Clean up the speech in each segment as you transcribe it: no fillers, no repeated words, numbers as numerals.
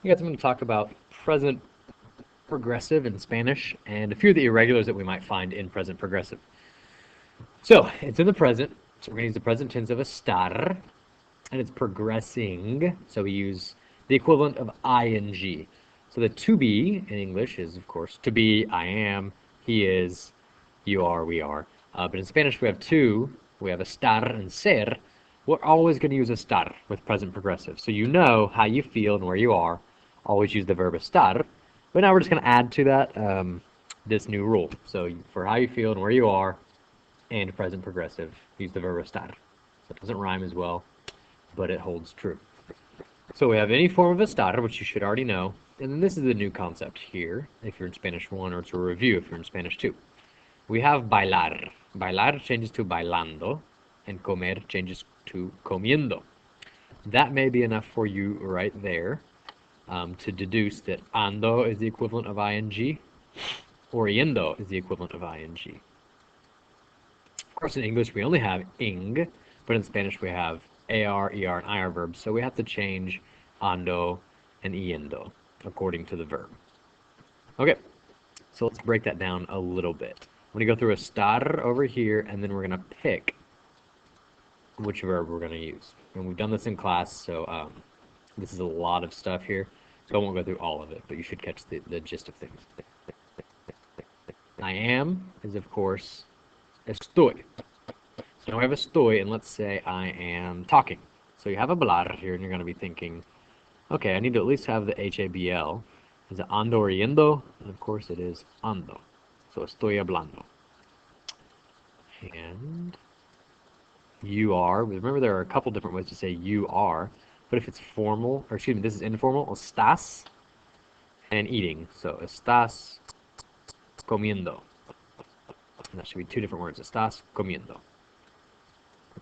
I guess I'm going to talk about present progressive in Spanish and a few of the irregulars that we might find in present progressive. So it's in the present, so we're going to use the present tense of estar, and it's progressing, so we use the equivalent of ing. So the to be in English is, of course, to be, I am, he is, you are, we are. But in Spanish we have two, we have estar and ser. We're always going to use estar with present progressive. So you know how you feel and where you are. Always use the verb estar. But now we're just going to add to that this new rule. So for how you feel and where you are and present progressive, use the verb estar. So it doesn't rhyme as well, but it holds true. So we have any form of estar, which you should already know. And then this is the new concept here, if you're in Spanish 1, or it's a review if you're in Spanish 2. We have bailar. Bailar changes to bailando, and comer changes to comiendo. That may be enough for you right there to deduce that ando is the equivalent of ing, or yendo is the equivalent of ing. Of course, in English we only have ing, but in Spanish we have AR, ER, and IR verbs, so we have to change ando and yendo according to the verb. Okay, so let's break that down a little bit. I'm going to go through estar over here, and then we're going to pick which verb we're going to use. And we've done this in class, so this is a lot of stuff here, so I won't go through all of it, but you should catch the gist of things. I am is, of course, estoy. So now we have estoy, and let's say I am talking. So you have a hablar here, and you're going to be thinking, okay, I need to at least have the habl. Is it ando or yendo? And of course it is ando. So estoy hablando. And you are, remember there are a couple different ways to say you are, but if it's formal, or excuse me, this is informal, estás and eating. So estás comiendo. And that should be two different words, estás comiendo.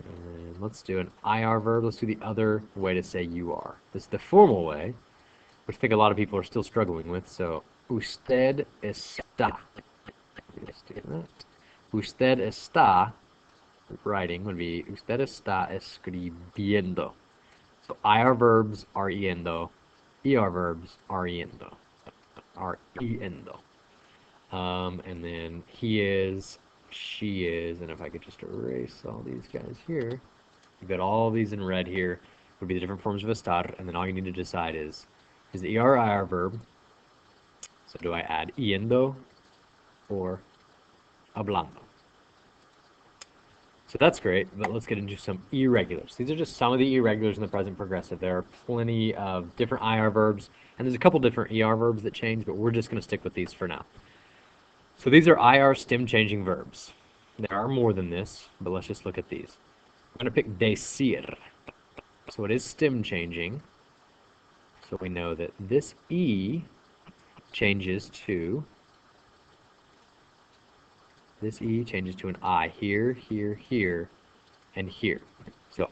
And let's do an IR verb. Let's do the other way to say you are. This is the formal way, which I think a lot of people are still struggling with. So, usted está. Let's do that. Usted está, writing would be usted está escribiendo. So IR verbs are yendo, ER verbs are yendo, are yendo. And then he is, she is, and if I could just erase all these guys here, you've got all these in red here, would be the different forms of estar, and then all you need to decide is the ER IR verb, so do I add yendo or hablando? So that's great, but let's get into some irregulars. These are just some of the irregulars in the present progressive. There are plenty of different IR verbs, and there's a couple different ER verbs that change, but we're just going to stick with these for now. So these are IR stem changing verbs. There are more than this, but let's just look at these. I'm going to pick decir. So it is stem changing. So we know that this E changes to, an I here, here, here, and here. So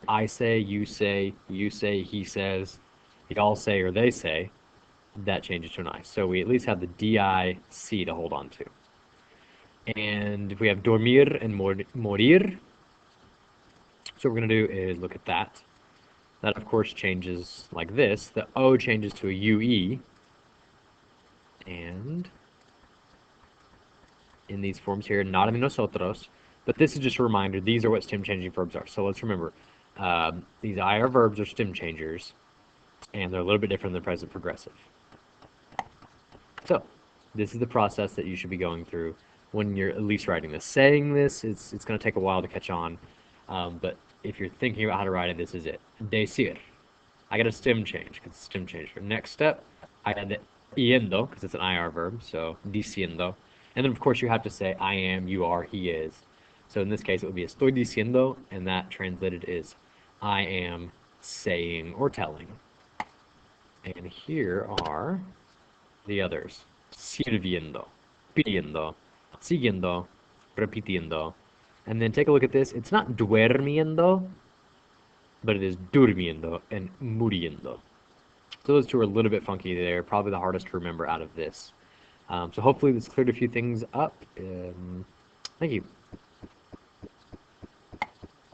I say, you say, he says, y'all say, or they say. That changes to an I. So we at least have the DIC to hold on to. And we have dormir and morir. So what we're going to do is look at that. That, of course, changes like this. The O changes to a UE. And in these forms here, not en nosotros. But this is just a reminder. These are what stem changing verbs are. So let's remember, these IR verbs are stem changers. And they're a little bit different than present progressive. So this is the process that you should be going through when you're at least writing this. Saying this, it's going to take a while to catch on, but if you're thinking about how to write it, this is it. Decir. I got a stem change, because it's a stem change. For next step, I add the yendo, because it's an IR verb, so diciendo. And then, of course, you have to say I am, you are, he is. So in this case, it would be estoy diciendo, and that translated is I am saying or telling. And here are the others. Sirviendo, pidiendo, siguiendo, repitiendo. And then take a look at this. It's not duermiendo, but it is durmiendo and muriendo. So those two are a little bit funky there. Probably the hardest to remember out of this. So hopefully this cleared a few things up. Thank you.